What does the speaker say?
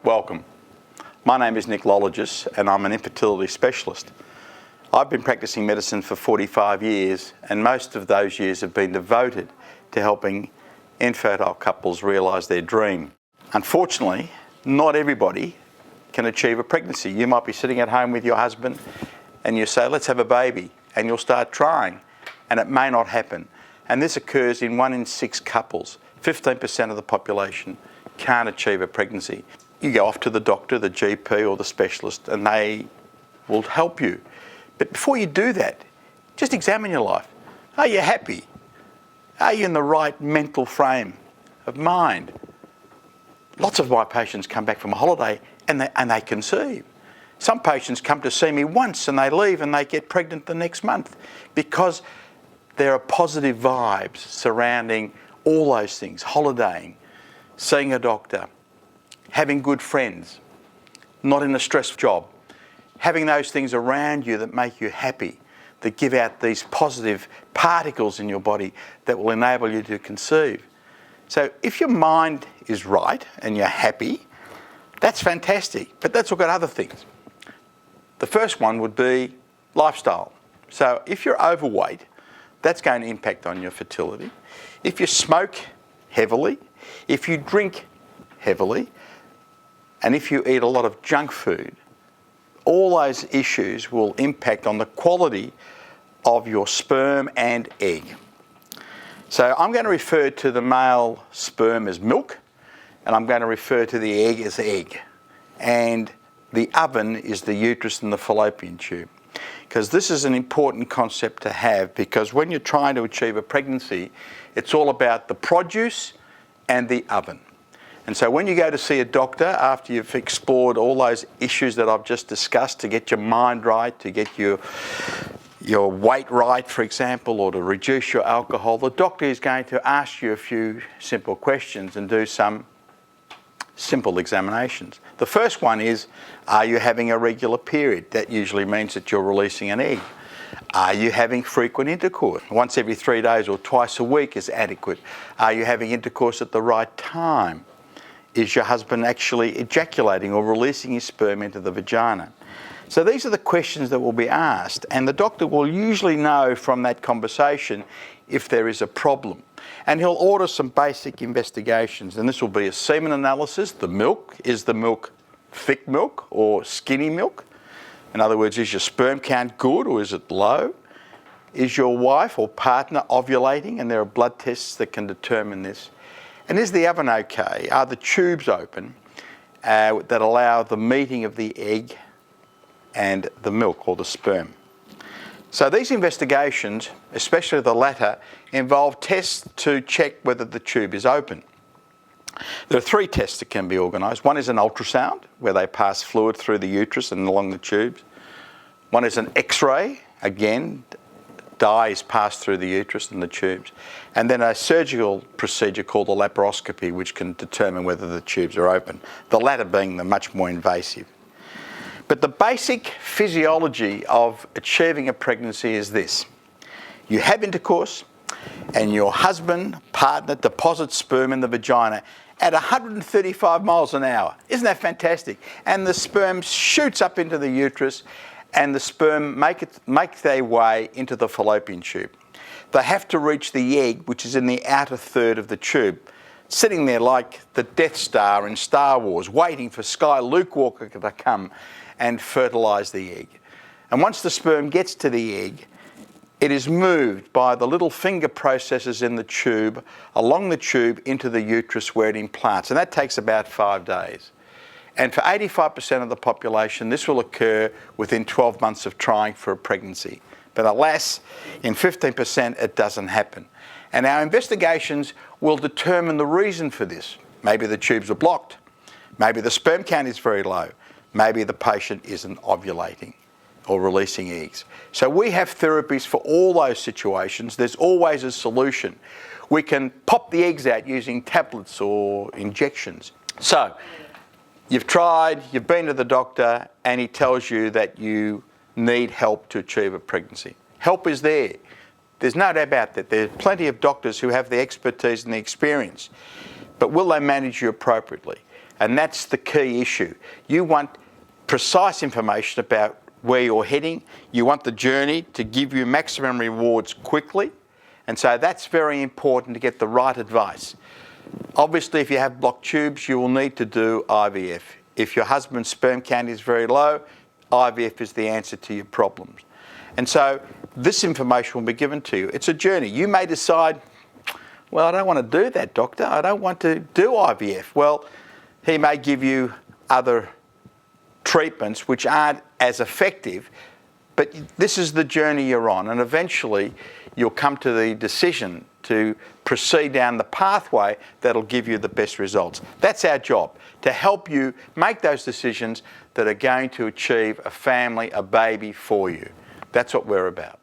Welcome. My name is Nick Lologis and I'm an infertility specialist. I've been practicing medicine for 45 years and most of those years have been devoted to helping infertile couples realise their dream. Unfortunately, not everybody can achieve a pregnancy. You might be sitting at home with your husband and you say, let's have a baby, and you'll start trying and it may not happen. And this occurs in 1 in 6 couples. 15% of the population can't achieve a pregnancy. You go off to the doctor, the GP or the specialist, and they will help you. But before you do that, just examine your life. Are you happy? Are you in the right mental frame of mind? Lots of my patients come back from a holiday and they conceive. Some patients come to see me once and they leave and they get pregnant the next month because there are positive vibes surrounding all those things: holidaying, seeing a doctor, having good friends, not in a stressful job, having those things around you that make you happy, that give out these positive particles in your body that will enable you to conceive. So if your mind is right and you're happy, that's fantastic, but let's look at other things. The first one would be lifestyle. So if you're overweight, that's going to impact on your fertility. If you smoke heavily, if you drink heavily, and if you eat a lot of junk food, all those issues will impact on the quality of your sperm and egg. So I'm going to refer to the male sperm as milk, and I'm going to refer to the egg as egg. And the oven is the uterus and the fallopian tube. Because this is an important concept to have, because when you're trying to achieve a pregnancy, it's all about the produce and the oven. And so when you go to see a doctor after you've explored all those issues that I've just discussed, to get your mind right, to get your weight right, for example, or to reduce your alcohol, the doctor is going to ask you a few simple questions and do some simple examinations. The first one is, are you having a regular period? That usually means that you're releasing an egg. Are you having frequent intercourse? Once every 3 days or twice a week is adequate. Are you having intercourse at the right time? Is your husband actually ejaculating or releasing his sperm into the vagina? So these are the questions that will be asked, and the doctor will usually know from that conversation if there is a problem. And he'll order some basic investigations, and this will be a semen analysis. The milk, is the milk thick milk or skinny milk? In other words, is your sperm count good or is it low? Is your wife or partner ovulating? And there are blood tests that can determine this. And is the oven okay? Are the tubes open that allow the meeting of the egg and the milk or the sperm? So these investigations, especially the latter, involve tests to check whether the tube is open. There are 3 tests that can be organised. One is an ultrasound, where they pass fluid through the uterus and along the tubes. One is an X-ray, again, dye is passed through the uterus and the tubes. And then a surgical procedure called a laparoscopy, which can determine whether the tubes are open, the latter being the much more invasive. But the basic physiology of achieving a pregnancy is this: you have intercourse and your husband, partner, deposits sperm in the vagina at 135 miles an hour. Isn't that fantastic? And the sperm shoots up into the uterus and the sperm make their way into the fallopian tube. They have to reach the egg, which is in the outer third of the tube, sitting there like the Death Star in Star Wars, waiting for Sky Luke Walker to come and fertilise the egg. And once the sperm gets to the egg, it is moved by the little finger processes in the tube, along the tube into the uterus where it implants. And that takes about 5 days. And for 85% of the population, this will occur within 12 months of trying for a pregnancy. But alas, in 15% it doesn't happen. And our investigations will determine the reason for this. Maybe the tubes are blocked. Maybe the sperm count is very low. Maybe the patient isn't ovulating or releasing eggs. So we have therapies for all those situations. There's always a solution. We can pop the eggs out using tablets or injections. So you've tried, you've been to the doctor, and he tells you that you need help to achieve a pregnancy. Help is there. There's no doubt about that. There are plenty of doctors who have the expertise and the experience. But will they manage you appropriately? And that's the key issue. You want precise information about where you're heading. You want the journey to give you maximum rewards quickly. And so that's very important to get the right advice. Obviously, if you have blocked tubes, you will need to do IVF. If your husband's sperm count is very low, IVF is the answer to your problems. And so this information will be given to you. It's a journey. You may decide, well, I don't want to do that, doctor. I don't want to do IVF. Well, he may give you other treatments which aren't as effective, but this is the journey you're on, and eventually you'll come to the decision to proceed down the pathway that'll give you the best results. That's our job, to help you make those decisions that are going to achieve a family, a baby for you. That's what we're about.